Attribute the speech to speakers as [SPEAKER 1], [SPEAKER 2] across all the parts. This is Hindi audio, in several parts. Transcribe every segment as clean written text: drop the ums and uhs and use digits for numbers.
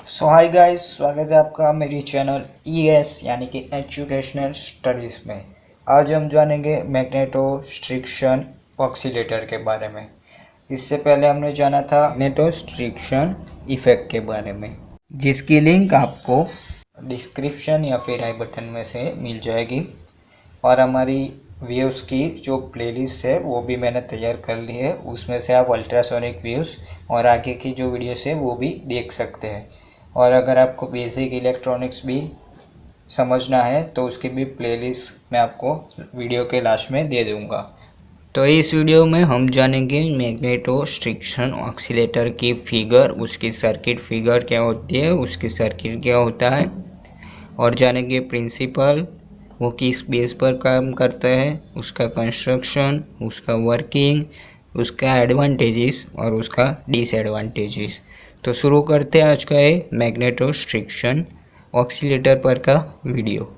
[SPEAKER 1] सो हाय गाइस, स्वागत है आपका मेरी चैनल ईएस यानी कि एजुकेशनल स्टडीज़ में। आज हम जानेंगे मैग्नेटोस्ट्रिक्शन ऑक्सीलेटर के बारे में। इससे पहले हमने जाना था मैग्नेटोस्ट्रिक्शन इफेक्ट के बारे में, जिसकी लिंक आपको डिस्क्रिप्शन या फिर आई बटन में से मिल जाएगी। और हमारी व्यूज़ की जो प्लेलिस्ट है वो भी मैंने तैयार कर ली है, उसमें से आप अल्ट्रासोनिक व्यूज़ और आगे की जो वीडियोस है वो भी देख सकते हैं। और अगर आपको बेसिक इलेक्ट्रॉनिक्स भी समझना है तो उसकी भी प्लेलिस्ट मैं आपको वीडियो के लास्ट में दे दूंगा। तो इस वीडियो में हम जानेंगे मैग्नेटोस्ट्रिक्शन ऑक्सीलेटर की फिगर, उसकी सर्किट फिगर क्या होती है, उसकी सर्किट क्या होता है, और जानेंगे प्रिंसिपल, वो किस बेस पर काम करता है, उसका कंस्ट्रक्शन, उसका वर्किंग, उसका एडवांटेजेस और उसका डिसएडवांटेजेस। तो शुरू करते हैं आज का ये मैग्नेटोस्ट्रिक्शन ऑक्सीलेटर पर का वीडियो।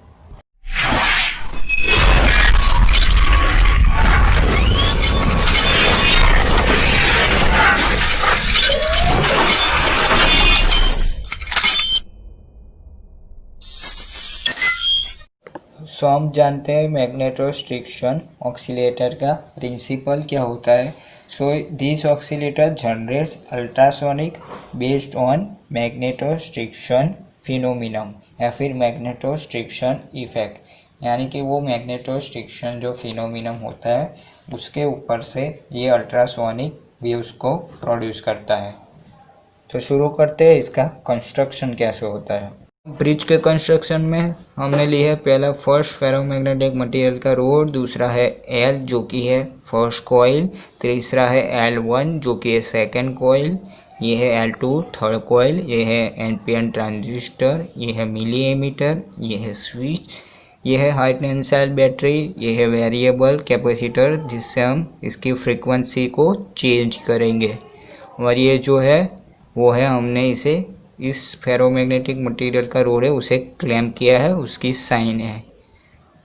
[SPEAKER 1] सो हम जानते हैं मैग्नेटोस्ट्रिक्शन ऑक्सीलेटर का प्रिंसिपल क्या होता है। So this oscillator generates ultrasonic based on magnetostriction phenomenon या फिर मैग्नेटोस्ट्रिक्शन इफेक्ट, यानी कि वो मैग्नेटोस्ट्रिक्शन जो फिनोमिनम होता है उसके ऊपर से ये अल्ट्रासोनिक वेव्स को प्रोड्यूस करता है। तो शुरू करते हैं इसका कंस्ट्रक्शन कैसे होता है। ब्रिज के कंस्ट्रक्शन में हमने ली है पहला फर्स्ट फेरोमैग्नेटिक मटेरियल का रोड, दूसरा है एल जो कि है फर्स्ट कॉइल, तीसरा है L1 जो कि है सेकेंड कॉइल, ये है L2 थर्ड कॉइल, ये है एनपीएन ट्रांजिस्टर, ये है मिली एमीटर, ये है स्विच, ये है हाई टेंसाइल बैटरी, ये है वेरिएबल कैपेसिटर जिससे हम इसकी फ्रीक्वेंसी को चेंज करेंगे, और ये जो है वो है हमने इसे इस फेरोमैग्नेटिक मटेरियल का रोड है उसे क्लैम्प किया है, उसकी साइन है।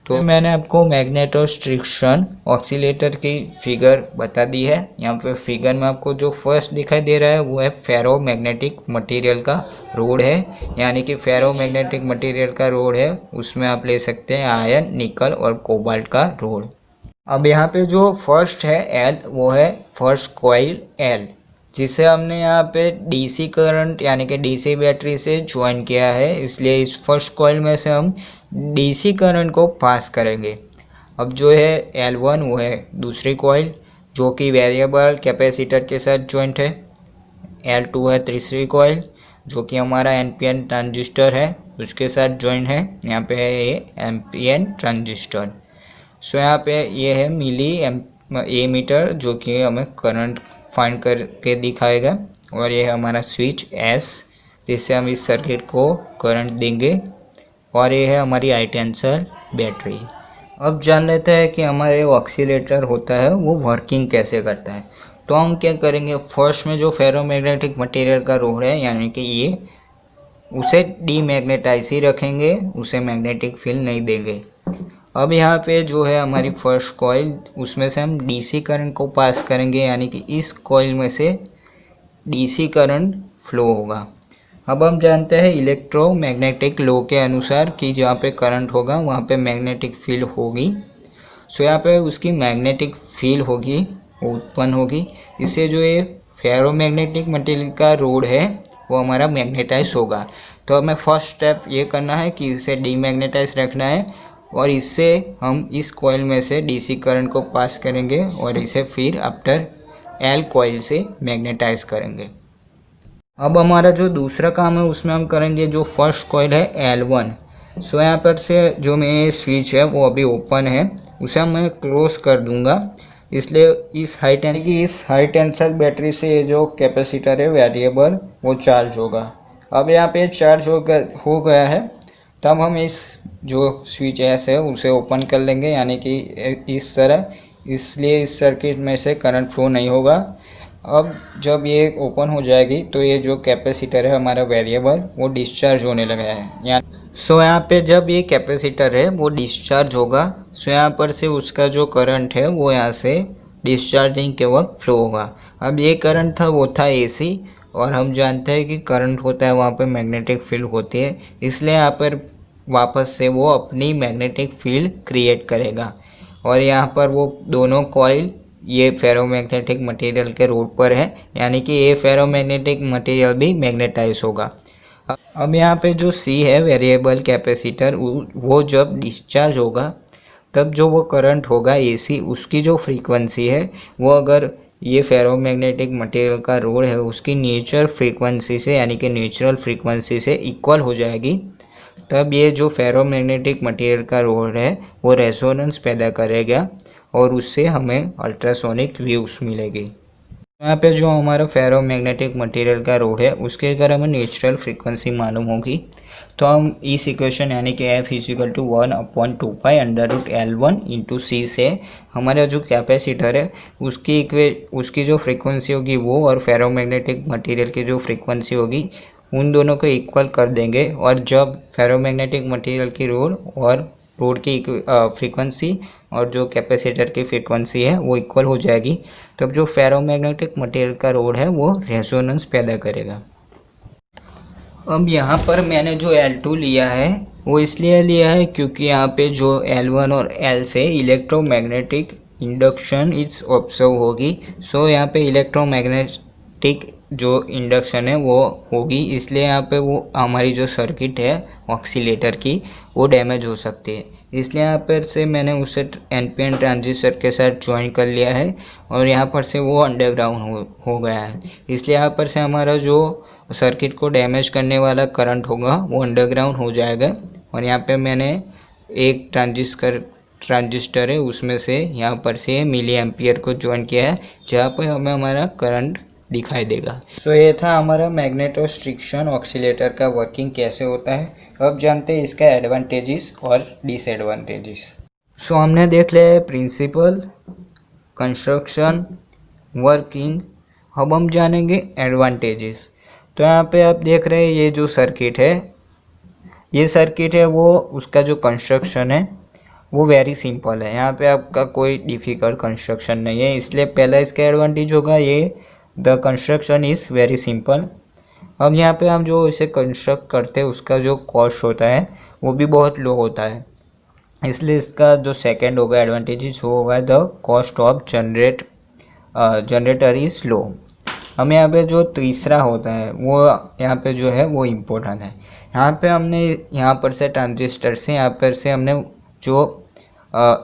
[SPEAKER 1] तो मैंने आपको मैग्नेटोस्ट्रिक्शन ऑक्सीलेटर की फिगर बता दी है। यहाँ पे फिगर में आपको जो फर्स्ट दिखाई दे रहा है वो है फेरोमैग्नेटिक मटेरियल का रोड है, यानी कि फेरोमैग्नेटिक मटेरियल का रोड है उसमें आप ले सकते हैं आयरन, निकल और कोबाल्ट का रोड। अब यहाँ पे जो फर्स्ट है एल वो है फर्स्ट कॉइल एल, जिसे हमने यहाँ पे डीसी करंट यानी कि डीसी बैटरी से ज्वाइन किया है, इसलिए इस फर्स्ट कॉइल में से हम डीसी करंट को पास करेंगे। अब जो है L1 वो है दूसरी कॉइल जो कि वेरिएबल कैपेसिटर के साथ ज्वाइंट है, L2 है तीसरी कॉइल जो कि हमारा एनपीएन ट्रांजिस्टर है उसके साथ ज्वाइन है, यहाँ पे है ये एनपीएन ट्रांजिस्टर। सो यहाँ पे ये है मिली एमीटर जो कि हमें करंट फाइंड करके दिखाएगा, और ये हमारा स्विच एस जिससे हम इस सर्किट को करंट देंगे, और ये है हमारी हाई टेंसाइल बैटरी। अब जान लेते हैं कि हमारे ऑक्सीलेटर होता है वो वर्किंग कैसे करता है। तो हम क्या करेंगे, फर्स्ट में जो फेरोमैग्नेटिक मटेरियल का रोड है यानी कि ये उसे डीमैग्नेटाइज ही रखेंगे, उसे मैग्नेटिक फील्ड नहीं देंगे। अब यहाँ पे जो है हमारी फर्स्ट कॉइल उसमें से हम डीसी करंट को पास करेंगे, यानी कि इस कॉइल में से डीसी करंट फ्लो होगा। अब हम जानते हैं इलेक्ट्रोमैग्नेटिक लॉ के अनुसार कि जहाँ पे करंट होगा वहाँ पे मैग्नेटिक फील्ड होगी। सो यहाँ पे उसकी मैग्नेटिक फील्ड होगी, उत्पन्न होगी, इससे जो ये फेरोमैग्नेटिक मटेरियल का रोड है वो हमारा मैग्नेटाइज होगा। तो हमें फर्स्ट स्टेप ये करना है कि इसे डीमैग्नेटाइज रखना है, और इससे हम इस कॉइल में से डीसी करंट को पास करेंगे और इसे फिर आफ्टर एल कॉइल से मैग्नेटाइज करेंगे। अब हमारा जो दूसरा काम है उसमें हम करेंगे जो फर्स्ट कॉइल है L1। सो यहाँ पर से जो मेरे स्विच है वो अभी ओपन है, उसे मैं क्लोज कर दूंगा, इसलिए इस हाई टेंसाइल बैटरी से ये जो कैपेसिटर है वेरिएबल वो चार्ज होगा। अब यहाँ पे चार्ज हो गया है, तब हम इस जो स्विच एस है उसे ओपन कर लेंगे, यानी कि इस तरह, इसलिए इस सर्किट में से करंट फ्लो नहीं होगा। अब जब ये ओपन हो जाएगी तो ये जो कैपेसिटर है हमारा वेरिएबल वो डिस्चार्ज होने लगा है। सो यहाँ पे जब ये कैपेसिटर है वो डिस्चार्ज होगा, सो यहाँ पर से उसका जो करंट है वो यहाँ से डिस्चार्जिंग के वक्त फ्लो होगा। अब ये करंट था वो था AC, और हम जानते हैं कि करंट होता है वहाँ पे मैग्नेटिक फील्ड होती है, इसलिए यहाँ पर वापस से वो अपनी मैग्नेटिक फील्ड क्रिएट करेगा और यहाँ पर वो दोनों कॉइल ये फेरोमैग्नेटिक मटेरियल के रोड पर है, यानी कि ये फेरोमैग्नेटिक मटेरियल भी मैग्नेटाइज होगा। अब यहाँ पे जो C है वेरिएबल कैपेसिटर, वो जब डिस्चार्ज होगा तब जो वो करंट होगा AC, उसकी जो फ्रीक्वेंसी है वो अगर ये फेरोमैग्नेटिक मटेरियल का रोड है उसकी नेचर फ्रीक्वेंसी से यानी कि नेचुरल फ्रीक्वेंसी से इक्वल हो जाएगी, तब ये जो फेरोमैग्नेटिक मटेरियल का रोड है वो रेजोनेंस पैदा करेगा और उससे हमें अल्ट्रासोनिक वेव्स मिलेगी। यहाँ पे जो हमारा फेरोमैग्नेटिक मटेरियल का रोड है उसके अगर हमें नेचुरल फ्रीक्वेंसी मालूम होगी तो हम इस इक्वेशन यानी कि F = 1/2π√L1 से हमारा जो कैपेसिटर है उसकी जो फ्रीक्वेंसी होगी वो और फेरोमैग्नेटिक मटेरियल की जो फ्रीक्वेंसी होगी उन दोनों को इक्वल कर देंगे। और जब फेरोमैग्नेटिक मटेरियल की रोड की फ्रीक्वेंसी और जो कैपेसिटर की फ्रीक्वेंसी है वो इक्वल हो जाएगी, तब जो फेरोमैग्नेटिक मटेरियल का रोड है वो रेजोनेंस पैदा करेगा। अब यहाँ पर मैंने जो L2 लिया है वो इसलिए लिया है क्योंकि यहाँ पे जो L1 और L से इलेक्ट्रोमैग्नेटिक इंडक्शन इट्स ऑब्जर्व होगी। सो यहाँ पे इलेक्ट्रोमैग्नेटिक जो इंडक्शन है वो होगी, इसलिए यहाँ पे वो हमारी जो सर्किट है ऑक्सीलेटर की वो डैमेज हो सकती है। इसलिए यहाँ पर से मैंने उसे NPN ट्रांजिस्टर के साथ ज्वाइन कर लिया है और यहाँ पर से वो अंडरग्राउंड हो गया है। इसलिए यहाँ पर से हमारा जो सर्किट को डैमेज करने वाला करंट होगा वो अंडरग्राउंड हो जाएगा। और यहाँ पे मैंने एक ट्रांजिस्टर है उसमें से यहाँ पर से मिली एम्पियर को ज्वाइन किया है जहाँ पर हमें हमारा करंट दिखाई देगा। सो ये था हमारा मैग्नेटोस्ट्रिक्शन ऑक्सीलेटर का वर्किंग कैसे होता है। अब जानते हैं इसका एडवांटेजेस और डिसएडवांटेजेस। सो हमने देख लिया है प्रिंसिपल, कंस्ट्रक्शन, वर्किंग। अब हम जानेंगे एडवांटेजेस। तो यहाँ पे आप देख रहे हैं ये जो सर्किट है वो उसका जो कंस्ट्रक्शन है वो वेरी सिंपल है। यहाँ पे आपका कोई डिफ़िकल्ट कंस्ट्रक्शन नहीं है, इसलिए पहला इसका एडवांटेज होगा ये the construction is very simple. अब यहाँ पे हम जो इसे कंस्ट्रक्ट करते हैं उसका जो कॉस्ट होता है वो भी बहुत लो होता है, इसलिए इसका जो सेकंड होगा एडवांटेज वो होगा the cost of generator is low. हम यहाँ पे जो तीसरा होता है वो यहाँ पे जो है वो इम्पोर्टेंट है। यहाँ पे हमने यहाँ पर से ट्रांजिस्टर से यहाँ पर से हमने जो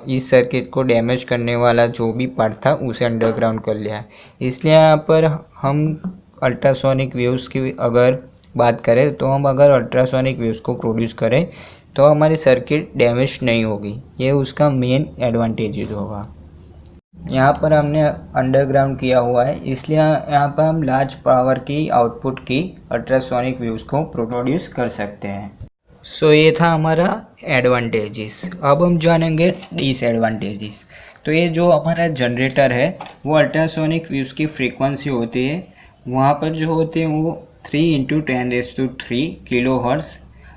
[SPEAKER 1] इस सर्किट को डैमेज करने वाला जो भी पार्ट था उसे अंडरग्राउंड कर लिया है। इसलिए यहाँ पर हम अल्ट्रासोनिक वेव्स की अगर बात करें तो हम अगर अल्ट्रासोनिक वेव्स को प्रोड्यूस करें तो हमारी सर्किट डैमेज नहीं होगी, ये उसका मेन एडवांटेज होगा। यहाँ पर हमने अंडरग्राउंड किया हुआ है, इसलिए यहाँ पर हम लार्ज पावर की आउटपुट की अल्ट्रासोनिक वेव्स को प्रोड्यूस कर सकते हैं। सो ये था हमारा एडवांटेजेस। अब हम जानेंगे डिसएडवांटेजेस। तो ये जो हमारा जनरेटर है वो अल्ट्रासोनिक वेव्स की फ्रीक्वेंसी होती है वहाँ पर जो होती है वो 3 × 10³ किलोहर्ट्ज़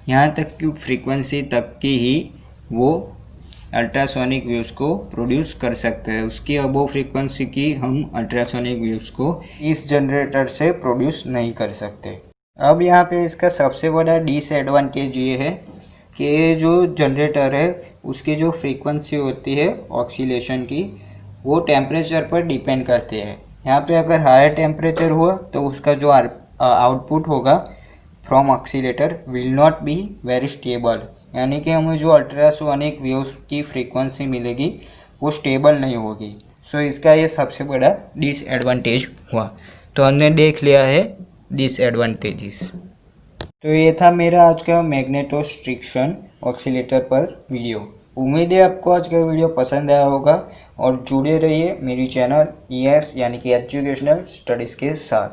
[SPEAKER 1] यहाँ तक की फ्रीक्वेंसी तक की ही वो अल्ट्रासोनिक वेव्स को प्रोड्यूस कर सकते हैं। उसकी अबव फ्रीक्वेंसी की हम अल्ट्रासोनिक वेव्स को इस जनरेटर से प्रोड्यूस नहीं कर सकते। अब यहाँ पे इसका सबसे बड़ा डिसएडवांटेज ये है कि ये जो जनरेटर है उसकी जो फ्रीक्वेंसी होती है ऑक्सीलेशन की वो टेम्परेचर पर डिपेंड करती है। यहाँ पे अगर हायर टेम्परेचर हुआ तो उसका जो आउटपुट होगा from oscillator will not be very stable, यानी कि हमें जो अल्ट्रासोनिक वेव्स की फ्रीक्वेंसी मिलेगी वो स्टेबल नहीं होगी। सो इसका ये सबसे बड़ा डिसएडवांटेज हुआ। तो हमने देख लिया है डिसएडवांटेजेस। तो ये था मेरा आज का मैग्नेटोस्ट्रिक्शन ऑक्सीलेटर पर वीडियो। उम्मीद है आपको आज का वीडियो पसंद आया होगा और जुड़े रहिए मेरी चैनल ES यानी कि एजुकेशनल स्टडीज़ के साथ।